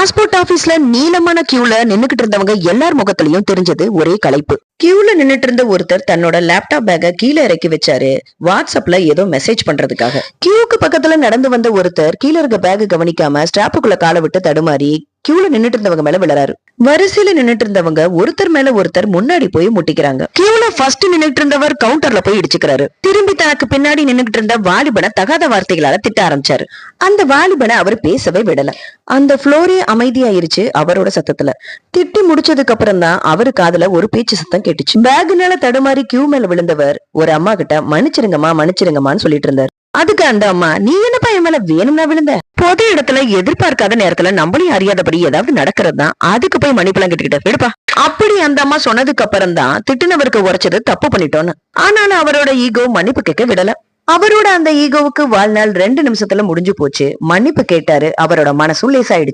Passport ஆபீஸ்ல நீளமான கியூல நின்னுகிட்டு இருந்தவங்க எல்லார் முகத்திலயும் தெரிஞ்சது ஒரே களைப்பு. கியூல நின்னுட்டு இருந்த ஒருத்தர் தன்னோட லேப்டாப் பேக்க கீழே இறக்கி வச்சாரு, வாட்ஸ்அப்ல ஏதோ மெசேஜ் பண்றதுக்காக. கியூக்கு பக்கத்துல நடந்து வந்த ஒருத்தர் கீழே இருக்க பேக் கவனிக்காம ஸ்டாப்புக்குள்ள காலை விட்டு தடுமாறி கியூல நின்னுட்டு இருந்தவங்க மேல விழறாரு. வரிசையில நின்னுட்டு இருந்தவங்க ஒருத்தர் மேல ஒருத்தர் முன்னாடி போய் முட்டிக்கிறாங்க. கியூல ஃபர்ஸ்ட் நின்னுட்டு இருந்தவர் கவுண்டர்ல போய் இடிச்சுக்கிறாரு. திரும்பி தனக்கு பின்னாடி நின்னுட்டு இருந்த வாலிபனை தகாத வார்த்தைகளால திட்ட ஆரம்பிச்சாரு. அந்த வாலிபனை அவர் பேசவே விடல. அந்த ஃப்ளோரே அமைதியாயிருச்சு அவரோட சத்தத்துல. திட்டி முடிச்சதுக்கு அப்புறம் தான் அவரு காதுல ஒரு பேச்சு சத்தம் கேட்டுச்சு. பேகுனால தடுமாறி கியூ மேல விழுந்தவர் ஒரு அம்மா கிட்ட மன்னிச்சிருங்கம்மா மன்னிச்சிருங்கம்மான்னு சொல்லிட்டு இருந்தாரு. அதுக்கு அந்த அம்மா, நீ என்னப்பா என் மேல வேணும்னா விழுந்த? பொது இடத்துல எதிர்பார்க்காத நேரத்துல நம்மளையும் அறியாதபடி ஏதாவது நடக்கிறது தான், அதுக்கு போய் மன்னிப்பெல்லாம் கேட்டுக்கிட்ட விடுப்பா. அப்படி அந்த அம்மா சொன்னதுக்கு அப்புறம் தான் திட்டுனவருக்கு உரைச்சது தப்பு பண்ணிட்டோன்னு. ஆனாலும் அவரோட ஈகோ மன்னிப்பு கேட்க விடல. அவரோட அந்த ஈகோவுக்கு வாழ்நாள் 2 நிமிஷத்துல முடிஞ்சு போச்சு. மன்னிப்பு கேட்டாரு, அவரோட மனசும் லேசாயிடுச்சு.